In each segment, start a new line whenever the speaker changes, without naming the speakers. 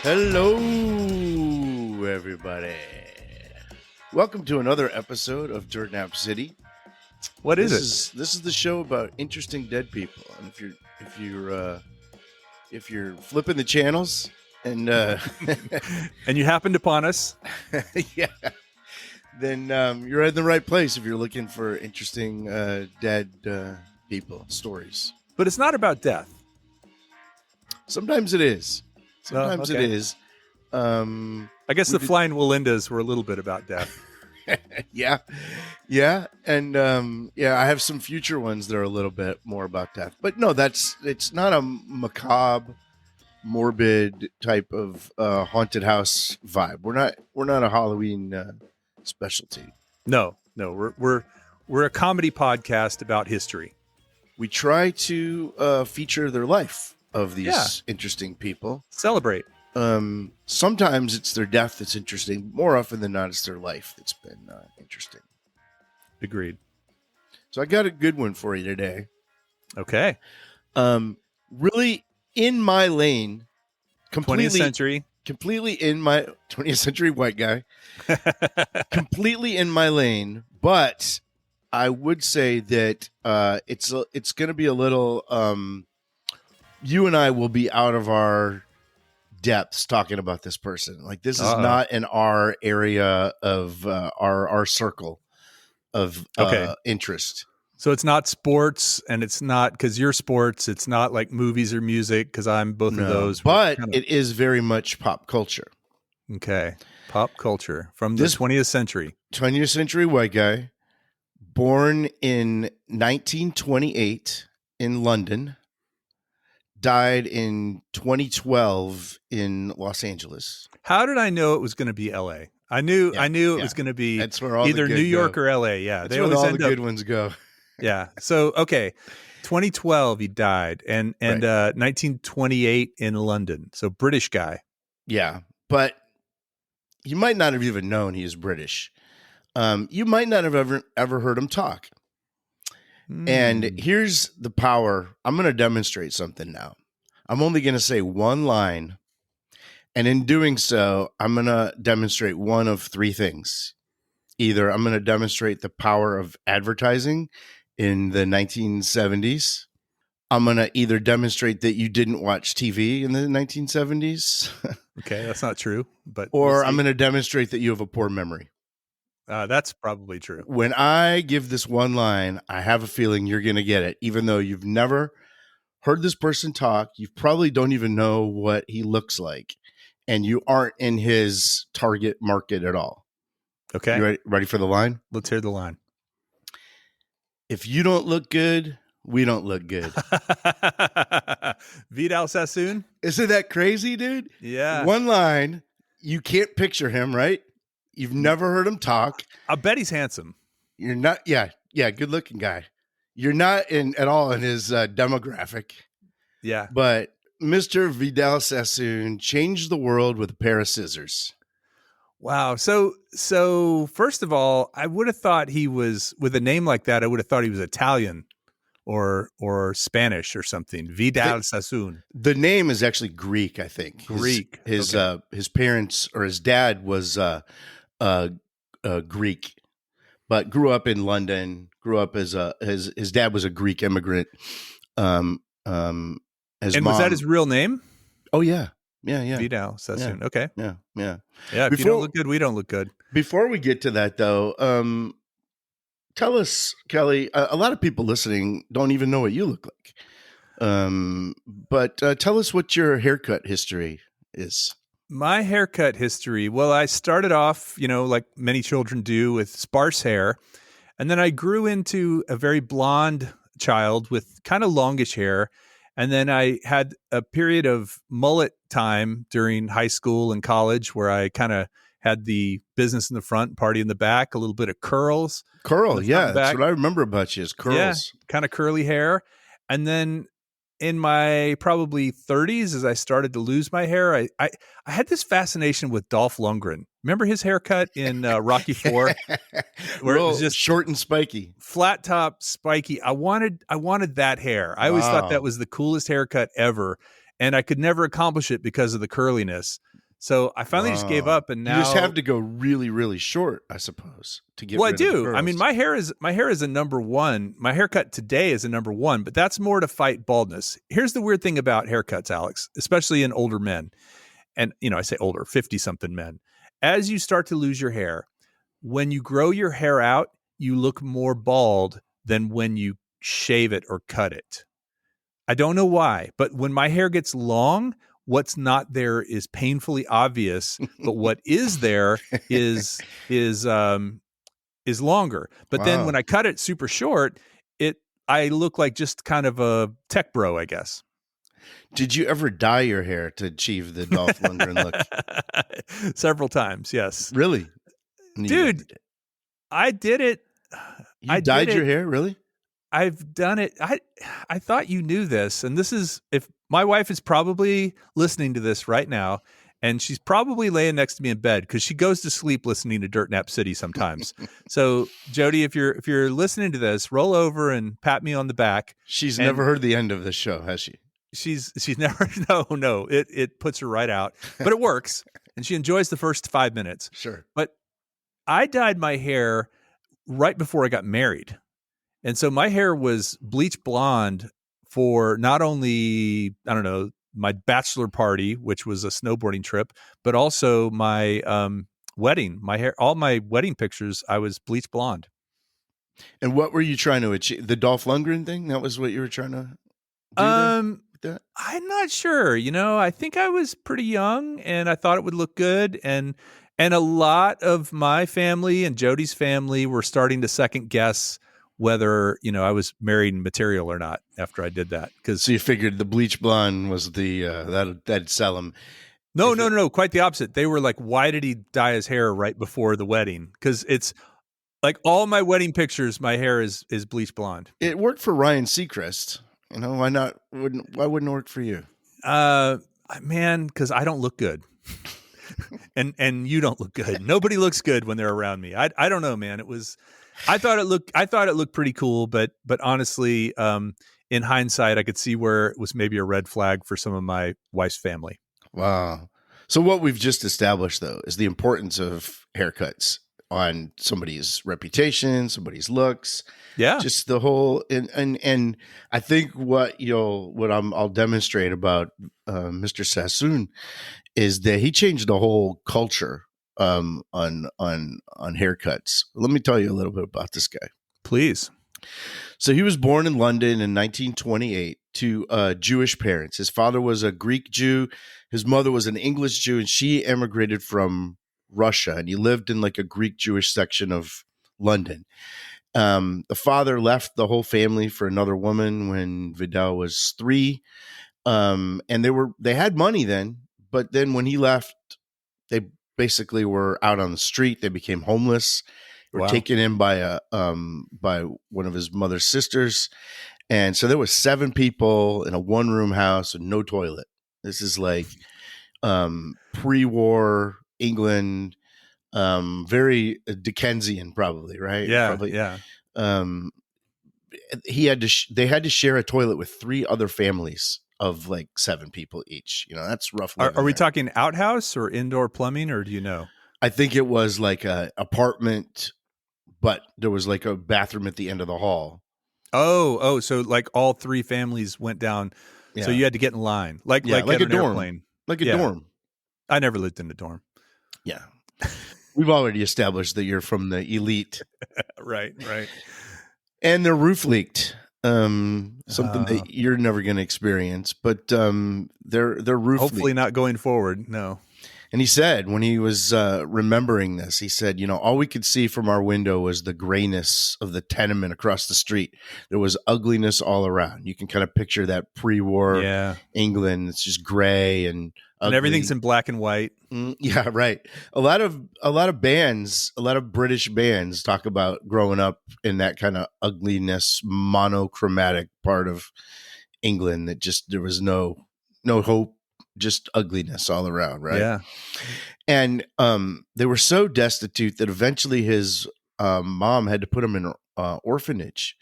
Hello, everybody. Welcome to another episode of Dirt Nap City.
What is
This is the show about interesting dead people. And if you're flipping the channels and
and you happened upon us,
yeah, then you're in the right place if you're looking for interesting dead people stories.
but it's not about death.
Sometimes it is. Sometimes
okay.
it is.
I guess the Flying Walindas were a little bit about death.
yeah, and I have some future ones that are a little bit more about death. But no, it's not a macabre, morbid type of haunted house vibe. We're not a Halloween specialty.
No, we're a comedy podcast about history.
We try to feature their life of these interesting people.
Celebrate.
Sometimes it's their death that's interesting. More often than not, it's their life that's been interesting.
Agreed.
So I got a good one for you today.
Okay.
Really in my lane.
20th century.
Completely in my 20th century white guy. Completely in my lane, but I would say that it's going to be a little. You and I will be out of our depths talking about this person. Like this is not in our area of our circle of interest.
So it's not sports, and it's not because you're sports. It's not like movies or music because I'm both of those.
But it is very much pop culture.
Okay, pop culture from the 20th century.
20th century white guy, born in 1928 in London. Died in 2012 in Los Angeles.
How did I know it was going to be L.A.? I knew it was going to be
That's where all
either
the
New York
go.
or L.A. Yeah,
that's where all the good ones go.
Yeah. So 2012 he died, and
right.
1928 in London. So British guy.
Yeah, but you might not have even known he is British. You might not have ever heard him talk. And here's the power. I'm going to demonstrate something now. I'm only going to say one line. And in doing so, I'm going to demonstrate one of three things. Either I'm going to demonstrate the power of advertising in the 1970s. I'm going to either demonstrate that you didn't watch TV in the 1970s.
Okay, that's not true. But
or I'm going to demonstrate that you have a poor memory.
That's probably true.
When I give this one line, I have a feeling you're going to get it, even though you've never heard this person talk. You probably don't even know what he looks like, and you aren't in his target market at all.
Okay.
You ready for the line?
Let's hear the line.
If you don't look good, we don't look good.
Vidal Sassoon?
Isn't that crazy, dude?
Yeah.
One line, you can't picture him, right? You've never heard him talk.
I bet he's handsome.
You're not, yeah, good looking guy. You're not at all in his demographic.
Yeah.
But Mr. Vidal Sassoon changed the world with a pair of scissors.
Wow. So first of all, I would have thought he was, with a name like that, I would have thought he was Italian or Spanish or something. Vidal Sassoon. The
name is actually Greek, I think.
Greek.
His parents or his dad was Greek, but grew up in London. Grew up as his dad was a Greek immigrant.
And
mom,
was that his real name?
Oh yeah.
Vidal Sassoon.
Yeah.
Okay.
Yeah.
If you don't look good, we don't look good.
Before we get to that, though, tell us, Kelly. A lot of people listening don't even know what you look like. But tell us what your haircut history is.
My haircut history. Well, I started off, like many children do, with sparse hair, and then I grew into a very blonde child with kind of longish hair. And then I had a period of mullet time during high school and college where I kind of had the business in the front, party in the back, a little bit of curls.
Yeah. That's what I remember about you is curls.
Yeah, kind of curly hair. And then in my probably 30s, as I started to lose my hair, I had this fascination with Dolph Lundgren. Remember his haircut in Rocky IV?
Where it was just short and spiky.
Flat top, spiky. I wanted that hair. I always thought that was the coolest haircut ever. And I could never accomplish it because of the curliness. So I finally just gave
Wow.
up, and
You just
now,
have to go really, really short, I suppose, to get
well, I
rid of the
do. I mean,
curls.
my hair is a number one. My haircut today is a number one, but that's more to fight baldness. Here's the weird thing about haircuts, Alex, especially in older men. And, I say older, 50 something men. As you start to lose your hair, when you grow your hair out, you look more bald than when you shave it or cut it. I don't know why, but when my hair gets long, what's not there is painfully obvious, but what is there is is um is longer. But then when
Wow.
I cut it super short, I look like just kind of a tech bro, I guess.
Did you ever dye your hair to achieve the Dolph Lundgren look?
Several times, yes.
Really? No, you never
Dude,
did.
I did it.
You
I did
dyed your
it.
hair, really?
I've done it. I thought you knew this, and this is, if my wife is probably listening to this right now, and she's probably laying next to me in bed because she goes to sleep listening to Dirt Nap City sometimes. So, Jody, if you're listening to this, roll over and pat me on the back.
She's
And
never heard the end of the show, has she?
she's never no, it puts her right out, but it works, and she enjoys the first 5 minutes.
Sure.
But I dyed my hair right before I got married. And so my hair was bleach blonde for not only, I don't know, my bachelor party, which was a snowboarding trip, but also my wedding. My hair, all my wedding pictures, I was bleach blonde.
And what were you trying to achieve? The Dolph Lundgren thing? That was what you were trying to do there with that?
I'm not sure. I think I was pretty young and I thought it would look good. And a lot of my family and Jody's family were starting to second guess whether, I was married material or not after I did that.
So you figured the bleach blonde was the that'd sell him.
No. Quite the opposite. They were like, why did he dye his hair right before the wedding? Because it's like all my wedding pictures, my hair is bleach blonde.
It worked for Ryan Seacrest. Why not? Why wouldn't it work for you?
Man, because I don't look good. and you don't look good. Nobody looks good when they're around me. I don't know, man. I thought it looked pretty cool, but honestly, in hindsight, I could see where it was maybe a red flag for some of my wife's family.
Wow. So what we've just established, though, is the importance of haircuts on somebody's reputation, somebody's looks.
Yeah.
Just the whole and I think I'll demonstrate about Mr. Sassoon is that he changed the whole culture on haircuts. Let me tell you a little bit about this guy.
Please.
So he was born in London in 1928 to Jewish parents. His father was a Greek Jew. His mother was an English Jew, and she emigrated from Russia. And he lived in like a Greek Jewish section of London. The father left the whole family for another woman when Vidal was 3. And they had money then, but then when he left, they basically were out on the street. They became homeless. Were
Wow.
taken in by one of his mother's sisters. And so there was 7 people in a 1-room house with no toilet. This is like pre-war England, very Dickensian probably, right?
Yeah.
Probably.
Yeah.
They had to share a toilet with 3 other families of like 7 people each. That's roughly.
Are we talking outhouse or indoor plumbing, or do you know?
I think it was like a apartment, but there was like a bathroom at the end of the hall.
Oh, so like all 3 families went down.
Yeah.
So you had to get in line, like
a dorm,
airplane.
like a dorm.
I never lived in a dorm.
Yeah, we've already established that you're from the elite,
Right.
and their roof leaked. Something that you're never going to experience, but their roof.
Hopefully
leaked.
not going forward. No.
And he said, when he was remembering this, he said, all we could see from our window was the grayness of the tenement across the street. There was ugliness all around. You can kind of picture that pre-war England. It's just gray and ugly.
And everything's in black and white.
Yeah, right. A lot of bands, a lot of British bands talk about growing up in that kind of ugliness, monochromatic part of England that just there was no hope. Just ugliness all around, right?
Yeah.
And they were so destitute that eventually his mom had to put him in an orphanage.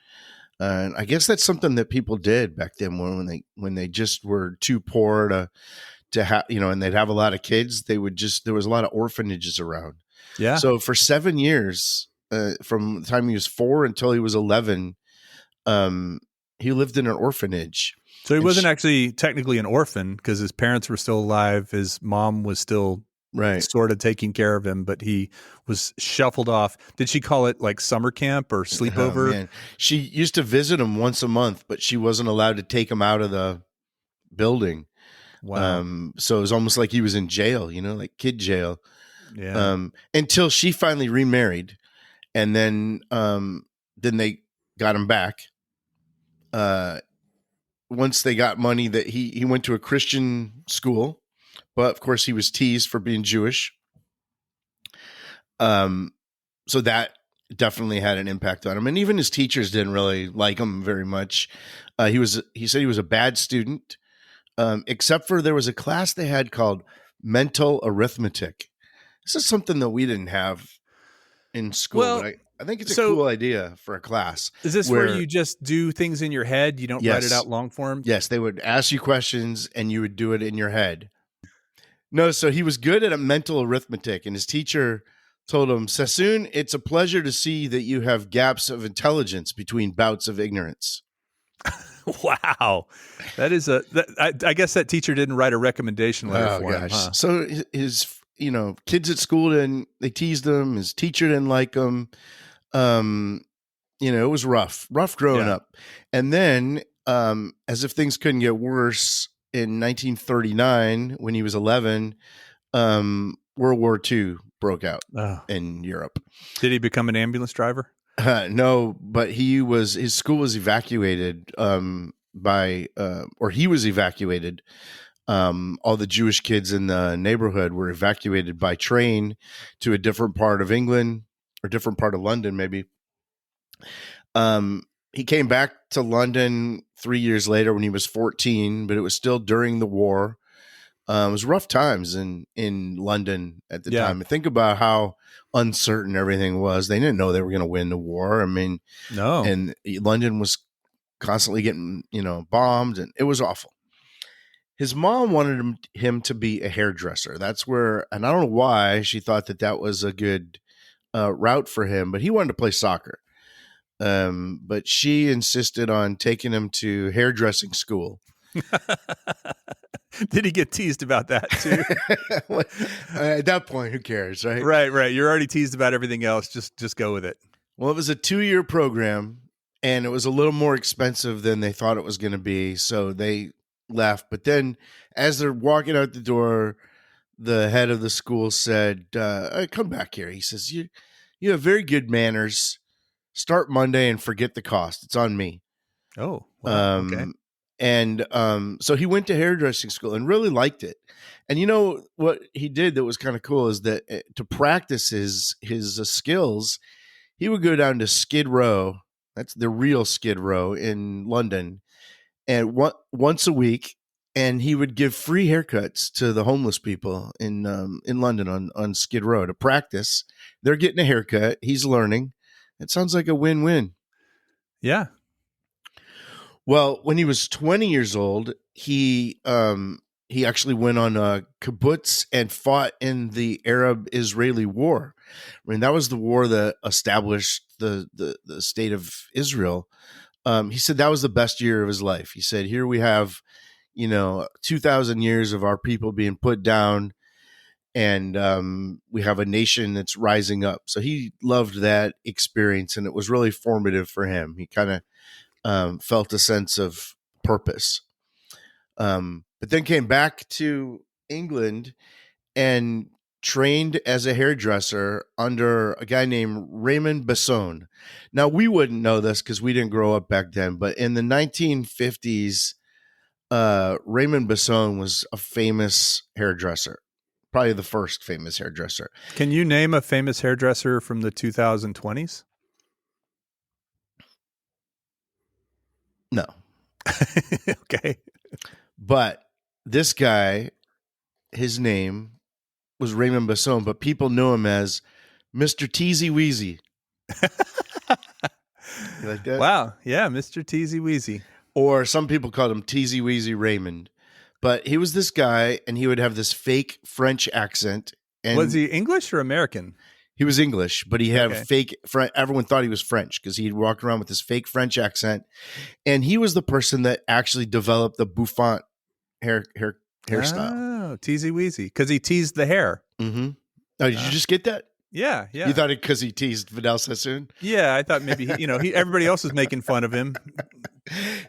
And I guess that's something that people did back then when they just were too poor to have, and they'd have a lot of kids. There was a lot of orphanages around.
Yeah.
So for 7 years, from the time he was 4 until he was 11, he lived in an orphanage.
So he
And
wasn't actually technically an orphan because his parents were still alive. His mom was still
right.
sort of taking care of him, but he was shuffled off. Did she call it like summer camp or sleepover?
Oh, man. She used to visit him once a month, but she wasn't allowed to take him out of the building.
Wow.
So it was almost like he was in jail, like kid jail.
Yeah.
Until she finally remarried, and then they got him back. Once they got money, that he went to a Christian school, but of course he was teased for being Jewish. So that definitely had an impact on him, and even his teachers didn't really like him very much. He said he was a bad student, except for there was a class they had called mental arithmetic. This is something that we didn't have in school,
Well,
but I think it's a cool idea for a class.
Is this where you just do things in your head? You don't write it out long form?
Yes, they would ask you questions and you would do it in your head. No, so he was good at a mental arithmetic, and his teacher told him, "Sassoon, it's a pleasure to see that you have gaps of intelligence between bouts of ignorance."
Wow. That is I guess that teacher didn't write a recommendation letter for him. Huh?
So his kids at school they teased him. His teacher didn't like him. It was rough growing up. And then, as if things couldn't get worse, in 1939, when he was 11, World War II broke out in Europe.
Did he become an ambulance driver?
No, but his school was evacuated, he was evacuated. All the Jewish kids in the neighborhood were evacuated by train to a different part of England, or different part of London, maybe. He came back to London 3 years later when he was 14, but it was still during the war. It was rough times in London at the time. Think about how uncertain everything was. They didn't know they were going to win the war. I mean,
no.
And London was constantly getting, bombed, and it was awful. His mom wanted him to be a hairdresser. That's where, and I don't know why she thought that was a good route for him, but he wanted to play soccer. But she insisted on taking him to hairdressing school.
Did he get teased about that too?
At that point, who cares, right?
Right. You're already teased about everything else. Just go with it.
Well, it was a 2-year program, and it was a little more expensive than they thought it was going to be, so they left. But then, as they're walking out the door, the head of the school said, "Come back here." He says, "You have very good manners. Start Monday and forget the cost. It's on me."
Oh, wow. Okay.
And so he went to hairdressing school and really liked it. And what he did that was kind of cool is that to practice his skills, he would go down to Skid Row. That's the real Skid Row in London, and once a week, and he would give free haircuts to the homeless people in London on Skid Row to practice. They're getting a haircut. He's learning. It sounds like a win-win.
Yeah.
Well, when he was 20 years old, he actually went on a kibbutz and fought in the Arab-Israeli War. I mean, that was the war that established the state of Israel. He said that was the best year of his life. He said, here we have, 2,000 years of our people being put down, and we have a nation that's rising up. So he loved that experience, and it was really formative for him. He kind of felt a sense of purpose. But then came back to England and trained as a hairdresser under a guy named Raymond Besson. Now, we wouldn't know this because we didn't grow up back then, but in the 1950s, Raymond Besson was a famous hairdresser, probably the first famous hairdresser.
Can you name a famous hairdresser from the 2020s?
No.
Okay.
But this guy, his name was Raymond Besson, but people knew him as Mr. Teasy Weezy. You like that?
Wow. Yeah, Mr. Teasy Weezy.
Or some people called him Teasy Weezy Raymond. But he was this guy, and he would have this fake French accent. And
Was he English or American?
he was English, but he had
Okay.
fake. Everyone thought he was French because he'd walk around with this fake French accent. And he was the person that actually developed the bouffant hairstyle.
Oh, teasy weezy. Because he teased the hair.
Mm-hmm. Oh, did you just get that?
Yeah.
You thought it because he teased Vidal Sassoon?
Yeah, I thought maybe everybody else was making fun of him.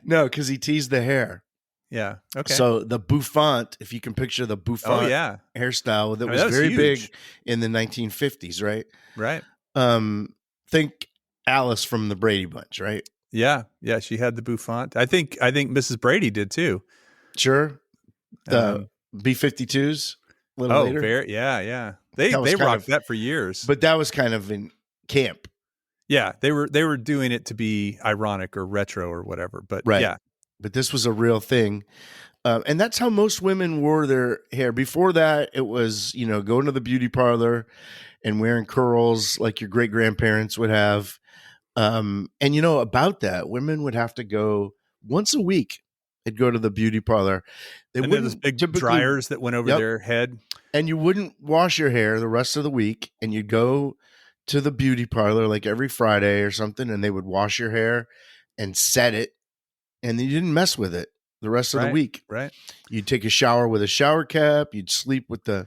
No, because he teased the hair.
Yeah. Okay.
So the bouffant, if you can picture the bouffant hairstyle, that was very
huge.
big in the 1950s, right?
Right.
Think Alice from the Brady Bunch, right?
Yeah. Yeah. She had the bouffant. I think Mrs. Brady did too.
Sure. The B-52s a little later.
Yeah. They rocked that for years.
But that was kind of in camp.
Yeah. They were doing it to be ironic or retro or whatever. But
right.
Yeah.
But this was a real thing. And that's how most women wore their hair. Before that, it was, going to the beauty parlor and wearing curls like your great grandparents would have. And about that, women would have to go once a week. They'd go to the beauty parlor.
And there was big dryers that went over their head.
And you wouldn't wash your hair the rest of the week. And you'd go to the beauty parlor like every Friday or something. And they would wash your hair and set it. And you didn't mess with it the rest of the week.
Right. You'd
take a shower with a shower cap. You'd sleep with the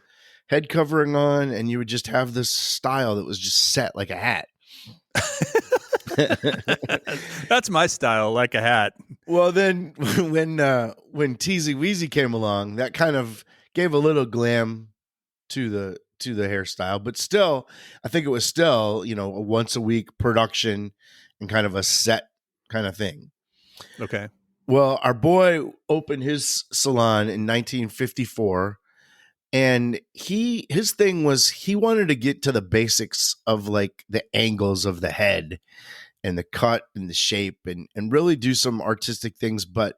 head covering on. And you would just have this style that was just set like a hat.
That's my style, like a hat.
Well, then when Teasy Weezy came along, that kind of gave a little glam to the hairstyle, but still, I think it was still, a once a week production and kind of a set kind of thing.
Okay.
Well, our boy opened his salon in 1954, and his thing was he wanted to get to the basics of like the angles of the head and the cut and the shape and really do some artistic things, but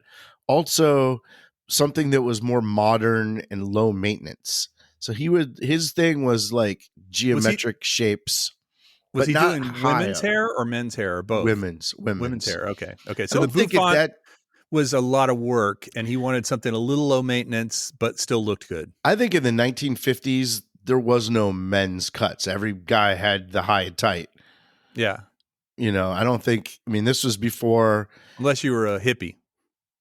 also something that was more modern and low maintenance. So his thing was like geometric shapes.
Was he doing women's hair or men's hair or both?
Women's
hair. Okay. So the bouffant was a lot of work, and he wanted something a little low maintenance, but still looked good.
I think in the 1950s, there was no men's cuts. Every guy had the high and tight.
Yeah.
I don't think, this was before.
Unless you were a hippie.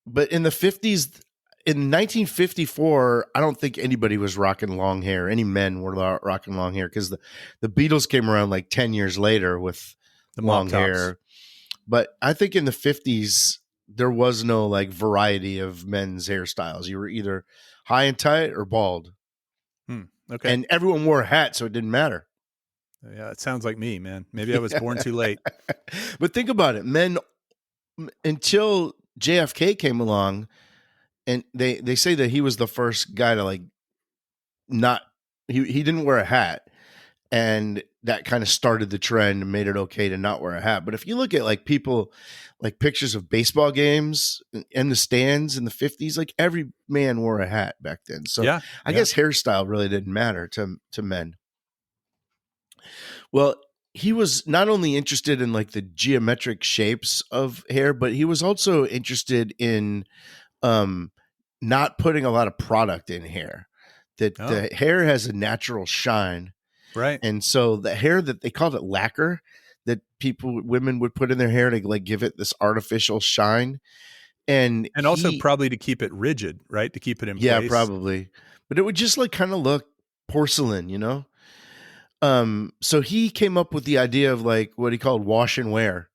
But in the 50s, in 1954, I don't think anybody was rocking long hair. Any men were rocking long hair because the Beatles came around like 10 years later with the long hair. But I think in the 50s, there was no like variety of men's hairstyles. You were either high and tight or bald.
Okay.
And everyone wore a hat, so it didn't matter.
Yeah, it sounds like me, man. Maybe I was born too late.
But think about it. Men, until JFK came along, and they say that he was the first guy to like he didn't wear a hat. And that kind of started the trend and made it okay to not wear a hat. But if you look at like people, like pictures of baseball games in the stands in the 50s, like every man wore a hat back then. So I guess hairstyle really didn't matter to men. Well, he was not only interested in like the geometric shapes of hair, but he was also interested in not putting a lot of product in hair. That the hair has a natural shine.
Right.
And so the hair that they called it lacquer that women would put in their hair to like give it this artificial shine. And
also probably to keep it rigid, right? To keep it in place.
Yeah, probably. But it would just like kind of look porcelain, So he came up with the idea of like what he called wash and wear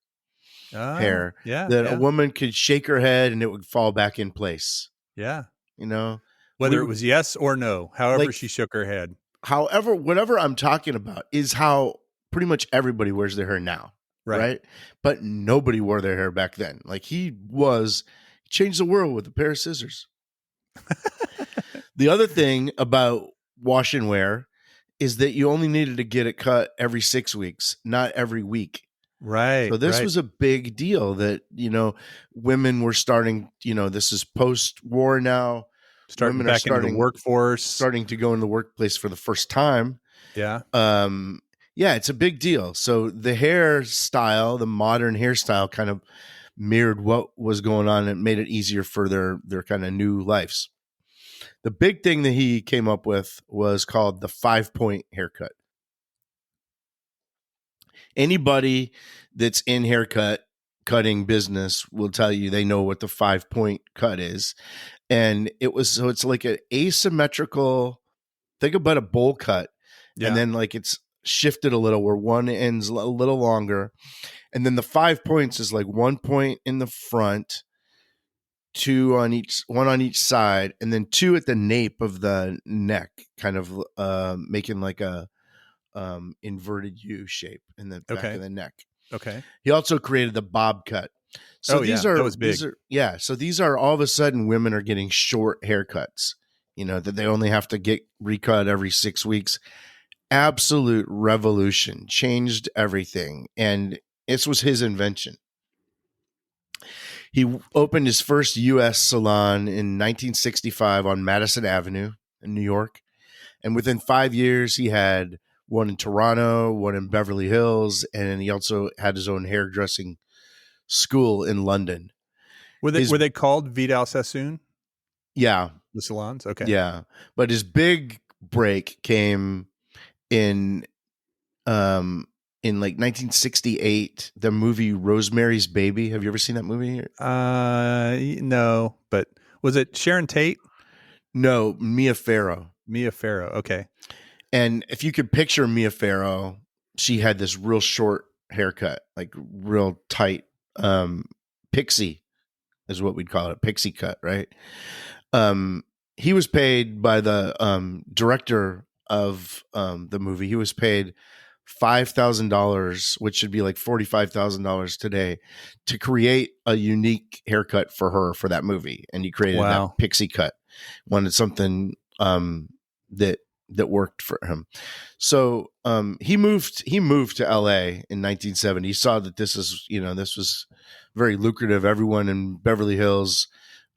hair.
Yeah.
That a woman could shake her head and it would fall back in place.
Yeah.
Whether
it was yes or no, however she shook her head.
However, whatever I'm talking about is how pretty much everybody wears their hair now. Right. But nobody wore their hair back then. Like he changed the world with a pair of scissors. The other thing about wash and wear is that you only needed to get it cut every 6 weeks, not every week.
Right.
So this was a big deal that, women were starting, this is post-war now.
Starting back into the workforce.
Starting to go in the workplace for the first time.
Yeah.
It's a big deal. So the hairstyle, the modern hairstyle kind of mirrored what was going on and made it easier for their kind of new lives. The big thing that he came up with was called the 5-point haircut. Anybody that's in haircut cutting business will tell you they know what the 5-point cut is. And it's like an asymmetrical, think about a bowl cut.
Yeah.
And then like it's shifted a little where one end's a little longer. And then the 5 points is like 1 point in the front, one on each side, and then 2 at the nape of the neck, kind of making like a inverted U shape in the back of the neck.
Okay.
He also created the bob cut. So
that was big.
So these are all of a sudden women are getting short haircuts, that they only have to get recut every 6 weeks. Absolute revolution, changed everything. And this was his invention. He opened his first U.S. salon in 1965 on Madison Avenue in New York. And within 5 years, he had one in Toronto, one in Beverly Hills, and he also had his own hairdressing school in London.
Were they called Vidal Sassoon?
Yeah.
The salons? Okay.
Yeah. But his big break came in like 1968, the movie Rosemary's Baby. Have you ever seen that movie?
No, but was it Sharon Tate?
No, Mia Farrow.
Mia Farrow. Okay.
And if you could picture Mia Farrow, she had this real short haircut, like real tight, pixie is what we'd call it, pixie cut, right? He was paid by the director of the movie. He was paid $5,000, which should be like $45,000 today, to create a unique haircut for her for that movie. And he created that pixie cut. Wanted something that worked for him. So he moved to LA in 1970. He saw that this was very lucrative. Everyone in Beverly Hills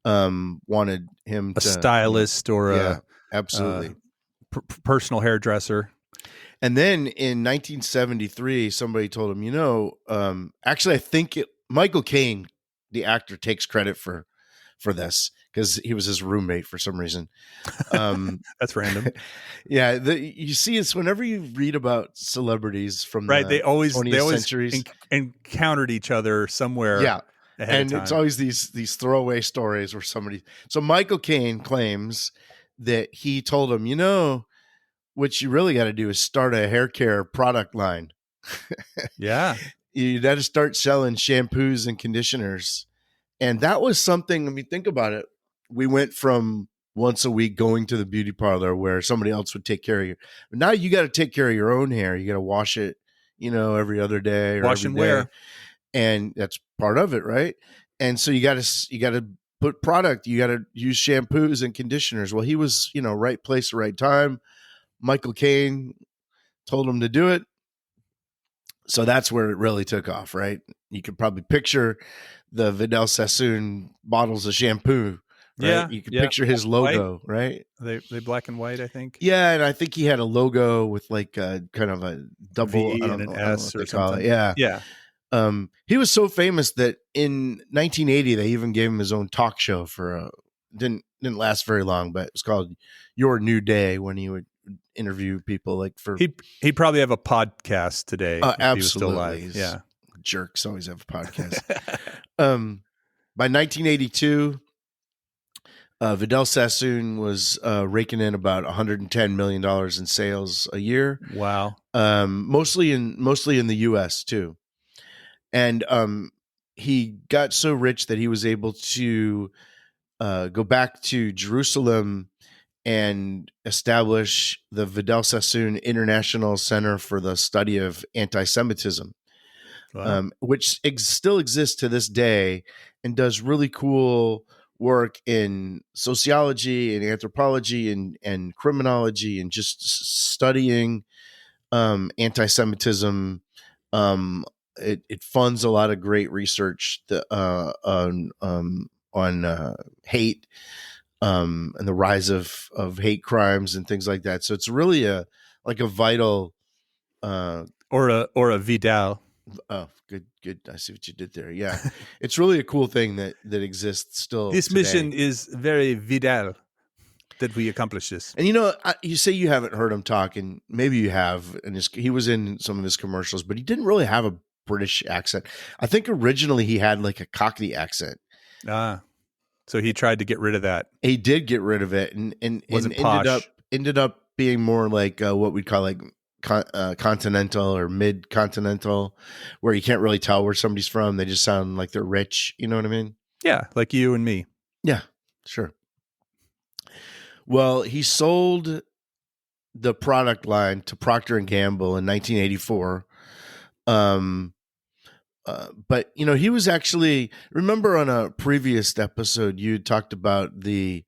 wanted him
a stylist or
absolutely
personal hairdresser.
And then in 1973, somebody told him, actually, I think Michael Caine, the actor, takes credit for this because he was his roommate for some reason.
That's random.
Yeah, you see, it's whenever you read about celebrities from
they always
centuries
encountered each other somewhere.
Yeah,
and
it's always these throwaway stories where somebody. So Michael Caine claims that he told him, what you really got to do is start a hair care product line.
Yeah.
You got to start selling shampoos and conditioners. And that was something, I mean, think about it. We went from once a week going to the beauty parlor where somebody else would take care of you. But now you got to take care of your own hair. You got to wash it, every other day. Or
wash and wear.
And that's part of it, right? And so you got to put product. You got to use shampoos and conditioners. Well, he was, right place, right time. Michael Caine told him to do it. So that's where it really took off, right? You could probably picture the Vidal Sassoon bottles of shampoo, right?
Yeah.
You could picture his logo,
white.
Right?
They black and white, I think.
Yeah, and I think he had a logo with like a kind of a double
V and an S or something.
Yeah.
Yeah.
He was so famous that in 1980 they even gave him his own talk show for didn't last very long, but it was called Your New Day, when he would interview people like for
he'd probably have a podcast today. If
absolutely.
He was still alive. Yeah.
Jerks always have a podcast. By 1982, Vidal Sassoon was raking in about $110 million in sales a year.
Wow.
Mostly in the US too. And he got so rich that he was able to go back to Jerusalem and establish the Vidal Sassoon International Center for the Study of Anti-Semitism, which still exists to this day and does really cool work in sociology and anthropology and criminology and just studying anti-Semitism. It funds a lot of great research on hate. And the rise of hate crimes and things like that. So it's really a vital
or a Vidal.
Oh, good. I see what you did there. Yeah. It's really a cool thing that exists still
This
today.
mission is very Vidal. did we accomplish this.
And you say you haven't heard him talk, and maybe you have. And he was in some of his commercials, but he didn't really have a British accent. I think originally he had like a Cockney accent.
So he tried to get rid of that.
He did get rid of it, and ended up being more like what we'd call like continental or mid-continental, where you can't really tell where somebody's from. They just sound like they're rich. You know what I mean?
Yeah, like you and me.
Yeah, sure. Well, he sold the product line to Procter & Gamble in 1984. But, he was actually, remember on a previous episode, you talked about the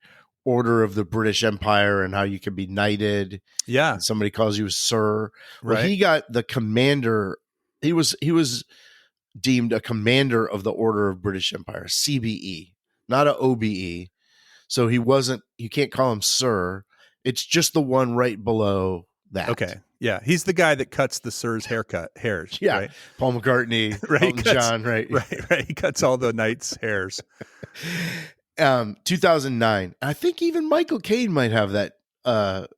Order of the British Empire and how you could be knighted.
Yeah.
And somebody calls you sir. Well,
right.
He got the commander. He was deemed a commander of the Order of British Empire, CBE, not a OBE. So you can't call him sir. It's just the one right below that.
Okay. Yeah. He's the guy that cuts the sir's hairs.
Yeah.
Right?
Paul McCartney,
right.
Elton John, right?
Right. He cuts all the knight's hairs.
2009. I think even Michael Caine might have that. I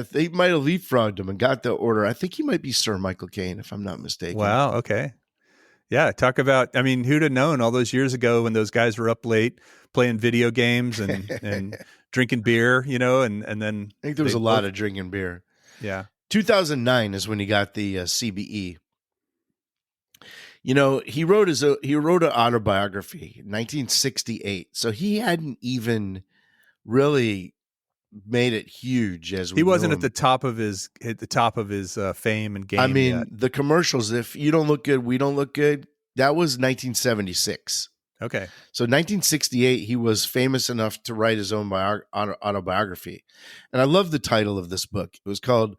think he might have leapfrogged him and got the order. I think he might be Sir Michael Caine, if I'm not mistaken.
Wow. Okay. Yeah. Talk about, who'd have known all those years ago when those guys were up late playing video games and drinking beer, and then
I think there was a lot of drinking beer.
Yeah.
2009 is when he got the CBE. He wrote an autobiography in 1968. So he hadn't even really made it huge as we
He wasn't
knew
at the top of his fame and game.
I mean,
yet.
The commercials, if you don't look good, we don't look good. That was 1976.
Okay.
So 1968, he was famous enough to write his own autobiography. And I love the title of this book. It was called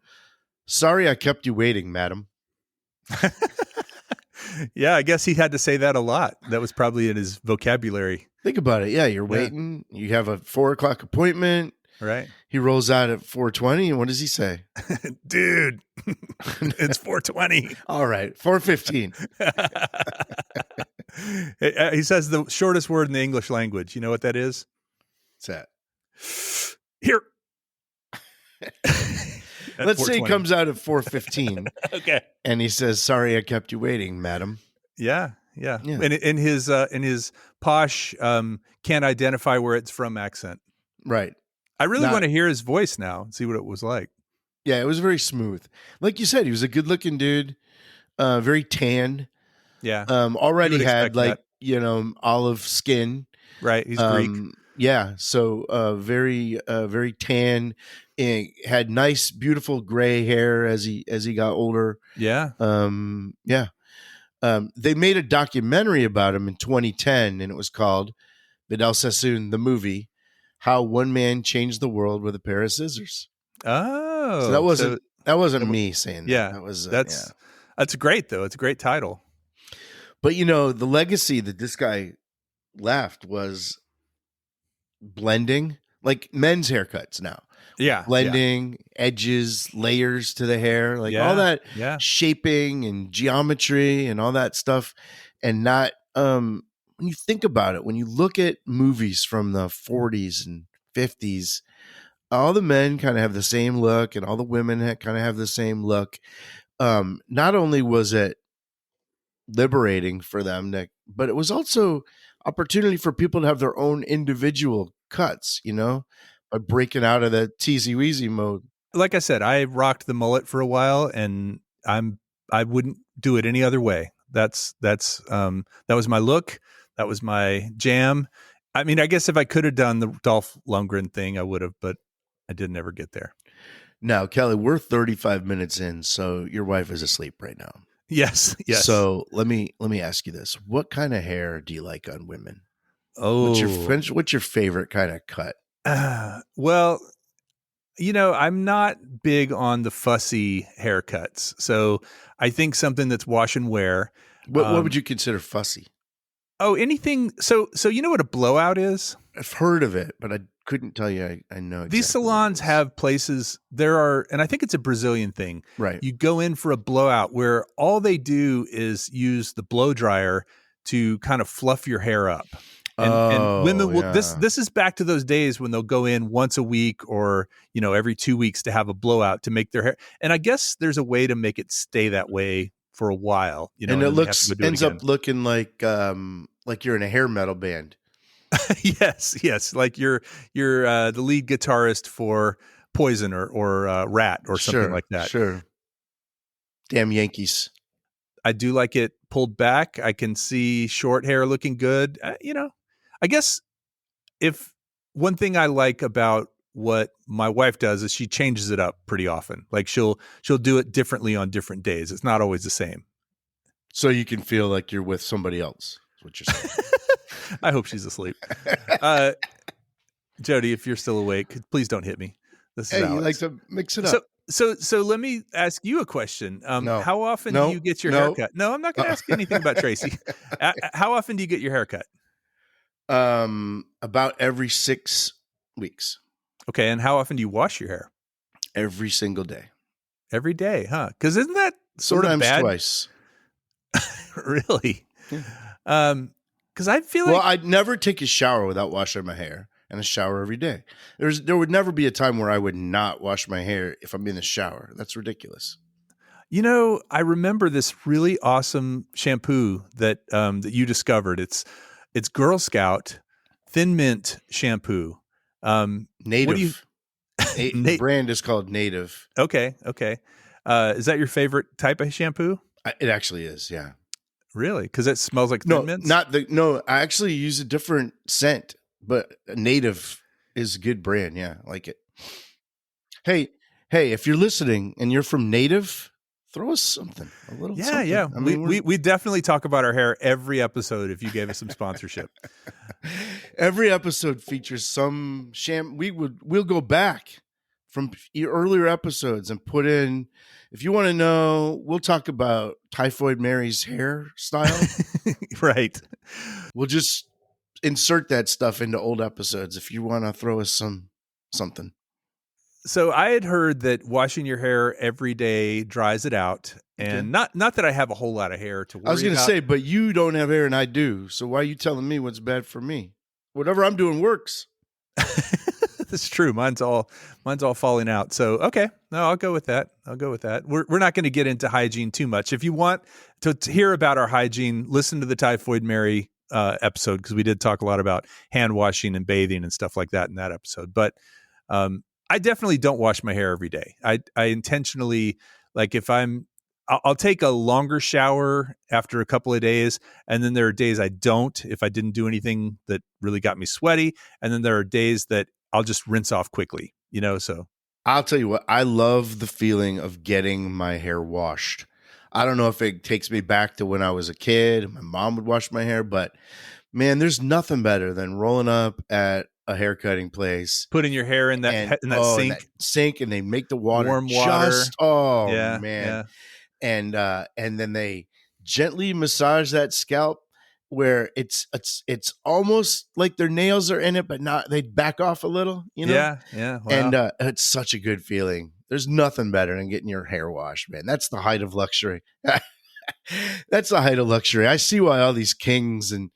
Sorry I Kept You Waiting, Madam.
Yeah, I guess he had to say that a lot. That was probably in his vocabulary.
Think about it. Yeah, you're waiting. You have a 4:00 appointment.
Right.
He rolls out at 4:20, and what does he say?
Dude, it's 4:20.
All right, 4:15.
He says the shortest word in the English language. You know what that is?
What's that?
Here.
Let's say he comes out at 4:15.
Okay.
And he says, "Sorry, I kept you waiting, madam."
Yeah. And in his posh, can't identify where it's from accent.
Right.
I really want to hear his voice now and see what it was like.
Yeah, it was very smooth. Like you said, he was a good-looking dude, very tan.
Yeah.
Already had olive skin.
Right. He's Greek.
Yeah. So very very tan. And had nice, beautiful gray hair as he got older.
Yeah.
They made a documentary about him in 2010, and it was called Vidal Sassoon, the movie, How One Man Changed the World with a Pair of Scissors.
Oh,
so that wasn't me saying that.
Yeah,
that was
that's great though. It's a great title.
But the legacy that this guy left was blending, like men's haircuts now.
Yeah,
blending, edges, layers to the hair, like all that shaping and geometry and all that stuff, and not when you think about it, when you look at movies from the 40s and 50s, all the men kind of have the same look and all the women kind of have the same look. Not only was it liberating for them, but it was also opportunity for people to have their own individual cuts, by breaking out of the teasy weezy mode.
Like I said, I rocked the mullet for a while, and I wouldn't do it any other way. That was my look. That was my jam. I mean, I guess if I could have done the Dolph Lundgren thing, I would have, but I didn't ever get there.
Now, Kelly, we're 35 minutes in, so your wife is asleep right now.
Yes.
So let me ask you this: what kind of hair do you like on women?
Oh,
what's your favorite kind of cut?
Well, I'm not big on the fussy haircuts, so I think something that's wash and wear.
What would you consider fussy?
Oh, anything. So you know what a blowout is?
I've heard of it, but I couldn't tell you. I know exactly.
These salons have places. And I think it's a Brazilian thing.
Right.
You go in for a blowout where all they do is use the blow dryer to kind of fluff your hair up. And
Oh
women will
yeah.
this is back to those days when they'll go in once a week or, every 2 weeks to have a blowout to make their hair. And I guess there's a way to make it stay that way for a while,
And
and
it
then they have to
looks
go do it
ends
again.
up looking like you're in a hair metal band.
Yes, like you're the lead guitarist for Poison or Rat or something
Sure,
like that.
sure. Damn Yankees.
I do like it pulled back. I can see short hair looking good. I guess if one thing I like about what my wife does is she changes it up pretty often. Like she'll do it differently on different days. It's not always the same.
So you can feel like you're with somebody else. Is what you're saying.
I hope she's asleep. Jody, if you're still awake, please don't hit me. This is
Hey, you like
Alex.
to mix it
So
up?
so let me ask you a question.
No.
How often do you get your
No.
haircut? No, I'm not going to ask you anything about Tracy. How often do you get your haircut?
About every 6 weeks.
Okay, and how often do you wash your hair?
Every single day.
Every day, huh? Because isn't that sort
Sometimes
of bad?
twice.
Really?
Yeah.
Because I feel
Well,
like
I'd never take a shower without washing my hair, and a shower every day. There would never be a time where I would not wash my hair if I'm in the shower. That's ridiculous.
I remember this really awesome shampoo that you discovered. It's Girl Scout Thin Mint shampoo.
Native. The
Nate?
brand is called Native.
Okay. Is that your favorite type of shampoo?
It actually is, yeah.
Really? Because it smells like
No,
Thin Mints?
no. I actually use a different scent, but Native is a good brand. Yeah, I like it. Hey, if you're listening and you're from Native, throw us something. A little something.
Yeah.
I mean,
We definitely talk about our hair every episode if you gave us some sponsorship.
every episode features some we'll go back from earlier episodes and put in, if you want to know, we'll talk about Typhoid Mary's hairstyle.
Right.
We'll just insert that stuff into old episodes if you want to throw us something.
So I had heard that washing your hair every day dries it out, and not that I have a whole lot of hair to worry about.
I was going to say, but you don't have hair and I do. So why are you telling me what's bad for me? Whatever I'm doing works.
That's true. Mine's all falling out. So okay, no, I'll go with that. We're not going to get into hygiene too much. If you want to hear about our hygiene, listen to the Typhoid Mary episode, because we did talk a lot about hand washing and bathing and stuff like that in that episode. But I definitely don't wash my hair every day. I intentionally, like, if I'll take a longer shower after a couple of days, and then there are days I don't if I didn't do anything that really got me sweaty, and then there are days that I'll just rinse off quickly, so.
I'll tell you what, I love the feeling of getting my hair washed. I don't know if it takes me back to when I was a kid and my mom would wash my hair, but man, there's nothing better than rolling up at a hair cutting place,
putting your hair in that sink,
and they make the water
warm water.
Man.
Yeah.
And then they gently massage that scalp where it's almost like their nails are in it, but not, they back off a little,
Yeah. Wow.
And it's such a good feeling. There's nothing better than getting your hair washed, man. That's the height of luxury. That's the height of luxury. I see why all these kings and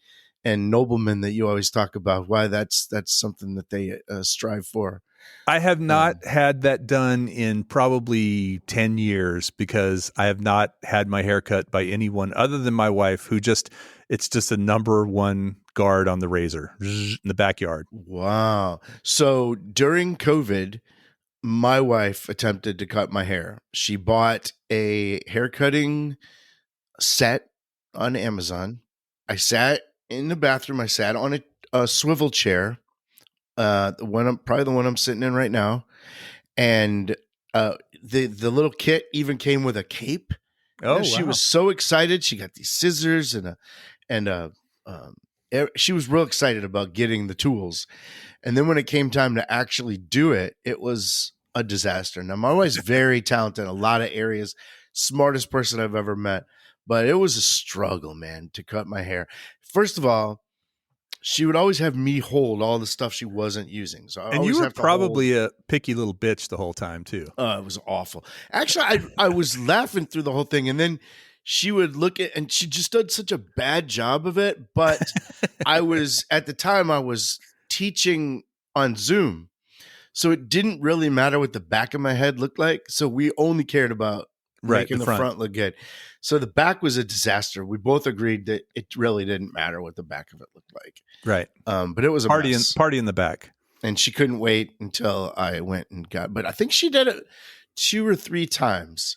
noblemen that you always talk about, why that's something that they strive for.
I have not had that done in probably 10 years, because I have not had my hair cut by anyone other than my wife, who it's just a number one guard on the razor in the backyard.
Wow. So during COVID, my wife attempted to cut my hair. She bought a hair cutting set on Amazon. I sat in the bathroom. I sat on a swivel chair. Probably the one I'm sitting in right now. And the little kit even came with a cape.
Oh,
she
wow.
was so excited. She got these scissors she was real excited about getting the tools. And then when it came time to actually do it, it was a disaster. Now, my wife's very talented in a lot of areas, smartest person I've ever met, but it was a struggle, man, to cut my hair. First of all, she would always have me hold all the stuff she wasn't using. So
and you were probably a picky little bitch the whole time too.
It was awful. Actually, I was laughing through the whole thing, and then she would look at, and she just did such a bad job of it. But at the time, I was teaching on Zoom. So it didn't really matter what the back of my head looked like. So we only cared about making the front look good. So the back was a disaster. We both agreed that it really didn't matter what the back of it looked like.
Right.
But it was a mess.
Party in the back.
And she couldn't wait until I went and but I think she did it 2 or 3 times.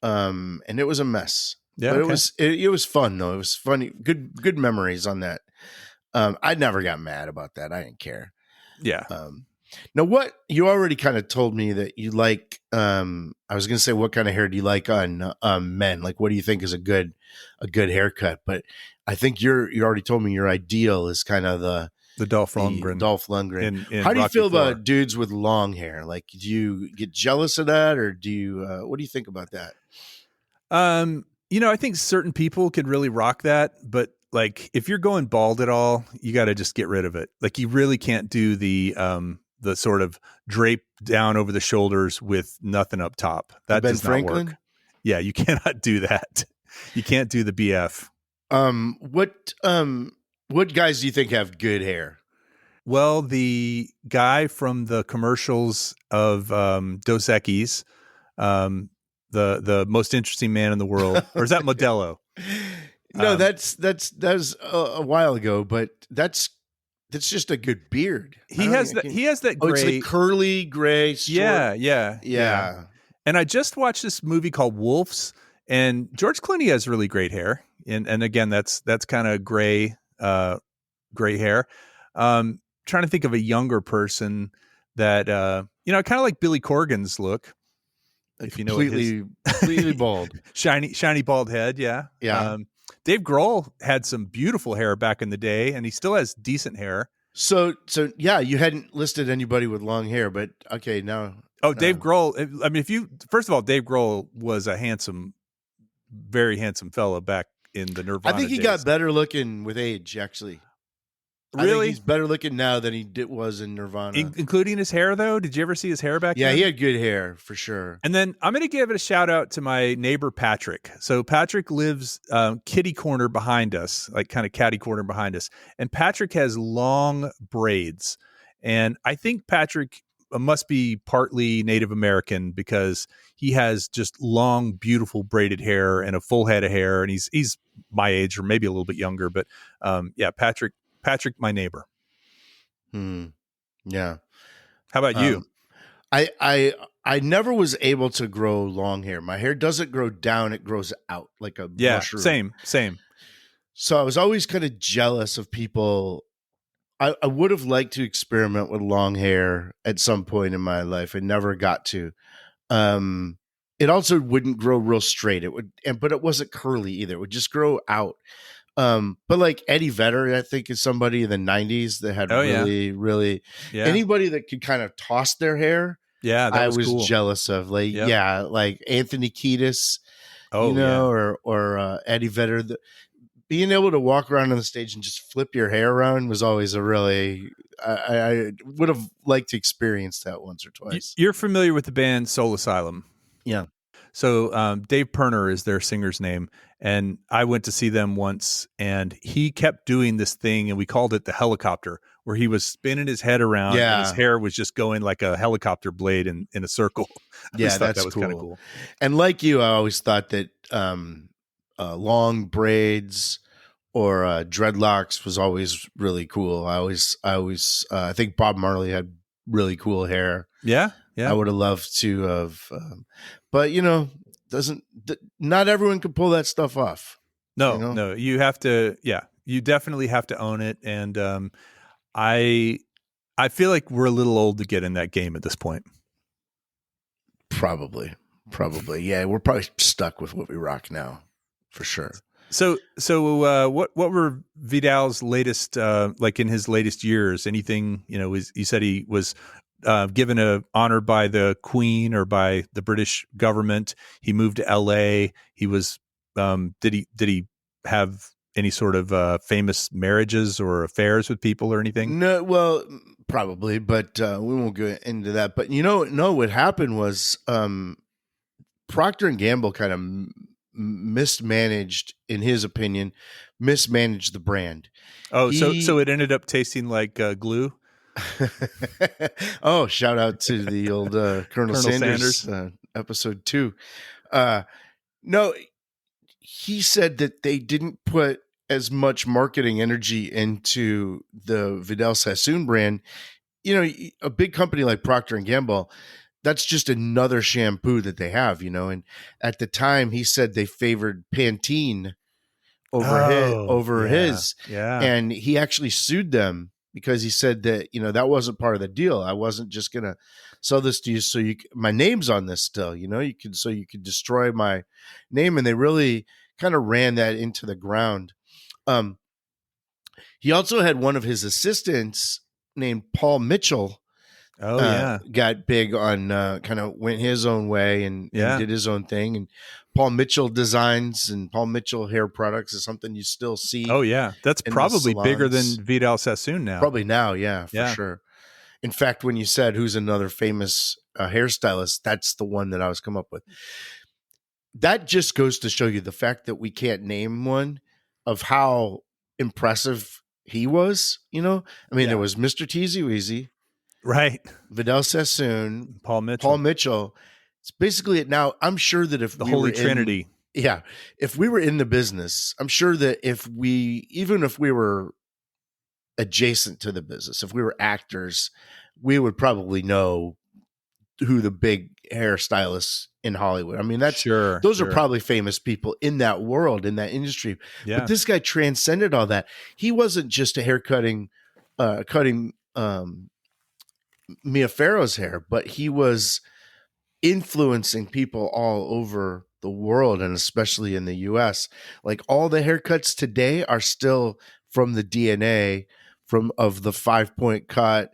And it was a mess.
Yeah.
But it was fun though. It was funny. Good memories on that. I never got mad about that. I didn't care.
Yeah.
Now, what you already kind of told me that you like, I was going to say, what kind of hair do you like on men? Like, what do you think is a good haircut? But I think you already told me your ideal is kind of the
Dolph Lundgren.
Dolph Lundgren.
In
How do you
Rocky
feel
IV.
about dudes with long hair? Like, do you get jealous of that, or do you? What do you think about that?
I think certain people could really rock that, but like if you're going bald at all, you got to just get rid of it. Like you really can't do the sort of drape down over the shoulders with nothing up top. That
Ben
does
Franklin?
not work. Yeah, you cannot do that. You can't do the BF.
What guys do you think have good hair?
Well, the guy from the commercials of Dos Equis, the most interesting man in the world, or is that Modelo?
No, that was a while ago, but that's just a good beard.
He has that gray.
Oh, it's like curly gray. Short.
Yeah. And I just watched this movie called Wolves, and George Clooney has really great hair. And again, that's kind of gray hair. Trying to think of a younger person that kind of like Billy Corgan's look. If you know,
completely bald,
shiny bald head. Yeah. Dave Grohl had some beautiful hair back in the day, and he still has decent hair.
So yeah, you hadn't listed anybody with long hair, but okay, now.
Oh, Dave Grohl. I mean, first of all, Dave Grohl was a very handsome fellow back in the Nirvana
I think he
days.
got better looking with age, actually.
Really?
I think he's better looking now than he was in Nirvana.
Including his hair, though? Did you ever see his hair back then?
Yeah, he had good hair, for sure.
And then I'm going to give it a shout out to my neighbor, Patrick. So Patrick lives kitty corner behind us, like kind of catty corner behind us. And Patrick has long braids. And I think Patrick must be partly Native American because he has just long, beautiful braided hair and a full head of hair. And he's my age or maybe a little bit younger. But Patrick, my neighbor.
Yeah.
How about you?
I never was able to grow long hair. My hair doesn't grow down; it grows out like a mushroom.
Same.
So I was always kind of jealous of people. I would have liked to experiment with long hair at some point in my life. I never got to. It also wouldn't grow real straight. But it wasn't curly either. It would just grow out. But like Eddie Vedder, I think is somebody in the 90s that had really anybody that could kind of toss their hair.
Yeah,
I was
cool.
jealous of. Like, like Anthony Kiedis, or Eddie Vedder. Being able to walk around on the stage and just flip your hair around was always a really. I would have liked to experience that once or twice.
You're familiar with the band Soul Asylum?
Yeah.
So Dave Pirner is their singer's name, and I went to see them once, and he kept doing this thing, and we called it the helicopter, where he was spinning his head around, and his hair was just going like a helicopter blade in a circle.
Yeah, that was
kind of cool.
And like you, I always thought that long braids or dreadlocks was always really cool. I think Bob Marley had really cool hair.
Yeah.
I would have loved to have, but not everyone can pull that stuff off.
No, you have to. Yeah, you definitely have to own it. And I feel like we're a little old to get in that game at this point.
Probably. Yeah, we're probably stuck with what we rock now, for sure.
So what were Vidal's latest, like in his latest years? Anything, he said he was given a honor by the Queen or by the British government. He moved to LA. He was, did he have any sort of famous marriages or affairs with people or anything?
No, well, probably, but we won't go into that. But what happened was Procter and Gamble kind of mismanaged, in his opinion, mismanaged the brand.
Oh, so it ended up tasting like glue.
Oh, shout out to the old Colonel Sanders. Episode 2. No, he said that they didn't put as much marketing energy into the Vidal Sassoon brand. You know, a big company like Procter and Gamble, that's just another shampoo that they have, you know. And at the time, he said they favored Pantene over his.
Yeah.
And he actually sued them because he said that, you know, that wasn't part of the deal. I wasn't just going to sell this to you so my name's on this still, you know, you could destroy my name. And they really kind of ran that into the ground. He also had one of his assistants named Paul Mitchell. Got big on kind of went his own way and did his own thing. And Paul Mitchell designs and Paul Mitchell hair products is something you still see.
Oh yeah, that's probably bigger than Vidal Sassoon now.
Probably now, for sure. In fact, when you said who's another famous hairstylist, that's the one that I was come up with. That just goes to show you the fact that we can't name one of how impressive he was. You know, I mean, there was Mr. Teasy Weezy.
Right.
Vidal Sassoon,
Paul Mitchell.
It's basically it. Now, I'm sure that if
the Holy Trinity.
If we were in the business, I'm sure that even if we were adjacent to the business, if we were actors, we would probably know who the big hairstylists in Hollywood. I mean, those are probably famous people in that world, in that industry. Yeah. But this guy transcended all that. He wasn't just a hair cutting Mia Farrow's hair, but he was influencing people all over the world and especially in the US. Like all the haircuts today are still from the DNA of the 5-point cut.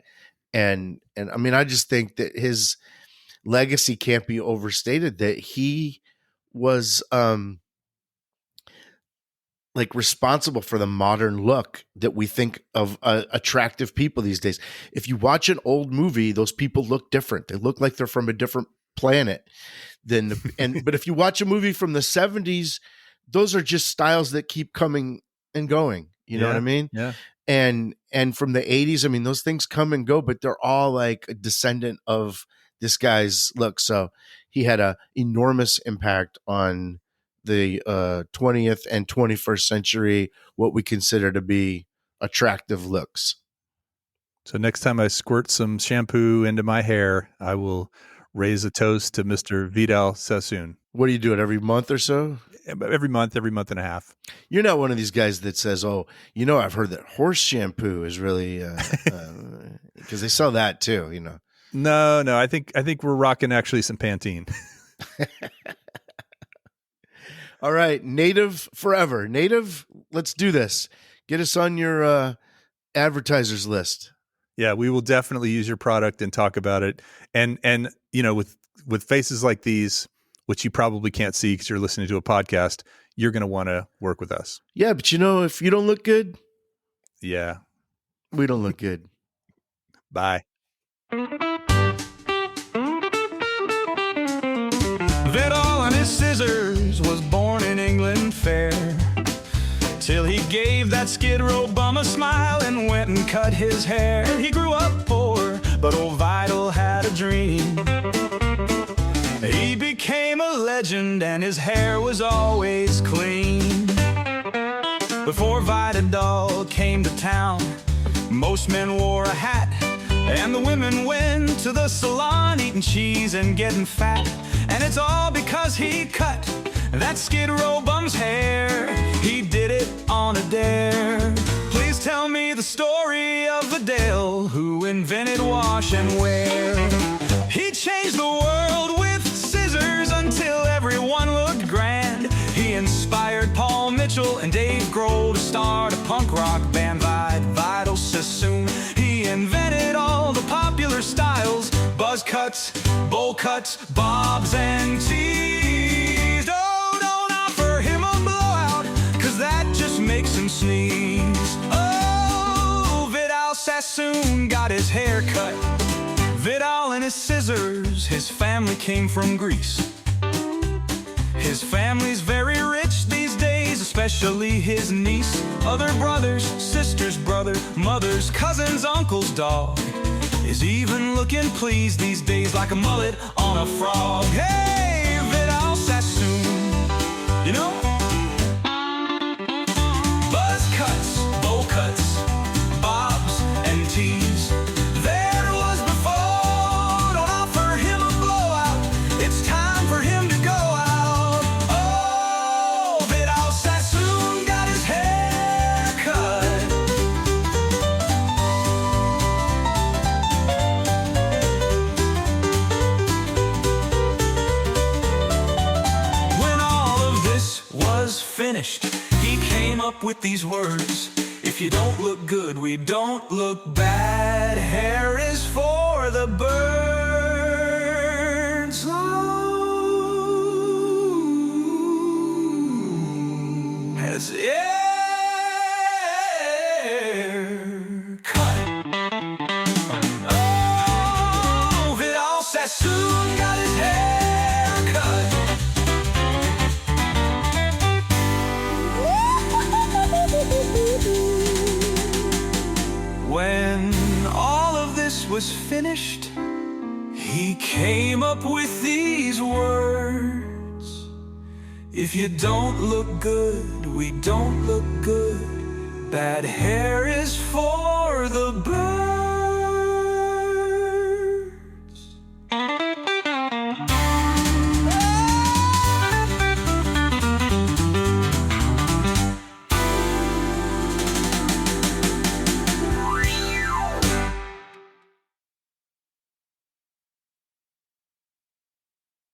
And I mean, I just think that his legacy can't be overstated, that he was like responsible for the modern look that we think of attractive people these days. If you watch an old movie, those people look different. They look like they're from a different planet but if you watch a movie from the 70s, those are just styles that keep coming and going. You know what I mean?
Yeah.
And from the 80s, I mean, those things come and go, but they're all like a descendant of this guy's look. So he had an enormous impact on the 20th and 21st century, what we consider to be attractive looks.
So next time I squirt some shampoo into my hair, I will raise a toast to Mr. Vidal Sassoon.
What do you do it every month or so?
Every month and a half.
You're not one of these guys that says, "Oh, you know, I've heard that horse shampoo is really," because they sell that too. You know.
No. I think we're rocking actually some Pantene.
All right, Native forever. Native, let's do this. Get us on your advertisers list.
Yeah, we will definitely use your product and talk about it. And you know, with faces like these, which you probably can't see because you're listening to a podcast, you're going to want to work with us.
Yeah, but you know, if you don't look good,
yeah,
we don't look good.
Bye.
Vidal and his scissors was born in England fair, till he gave that Skid Row bum a smile and went and cut his hair. He grew up poor, but old Vidal had a dream. He became a legend and his hair was always clean. Before Vidal came to town, most men wore a hat, and the women went to the salon eating cheese and getting fat. And it's all because he cut that Skid Row bum's hair. He did it on a dare. Please tell me the story of Vidal, who invented wash and wear. He changed the world with scissors until everyone looked grand. He inspired Paul Mitchell and Dave Grohl to start a punk rock band. Vidal Sassoon, he invented all the popular styles: buzz cuts, bowl cuts, bobs and tees. Oh, don't offer him a blowout, cause that just makes him sneeze. Oh, Vidal Sassoon got his hair cut, Vidal and his scissors, his family came from Greece. His family's very rich these days, especially his niece. Other brothers, sisters, brother, mothers, cousins, uncles, dog is even looking pleased these days, like a mullet on a frog. Hey, Vidal Sassoon, you know? Buzz cuts, bowl cuts, bobs and tees. There was before, don't offer him a blowout. It's time for him to go out. Oh, Vidal Sassoon got his hair cut. When all of this was finished, he came up with these words: if you don't look good, we don't look bad. Hair is for the birds. Oh, has hair cut. Oh, Vidal Sassoon got his hair cut. When all of this was finished, he came up with these words: if you don't look good, we don't look good. Bad hair is for the birds.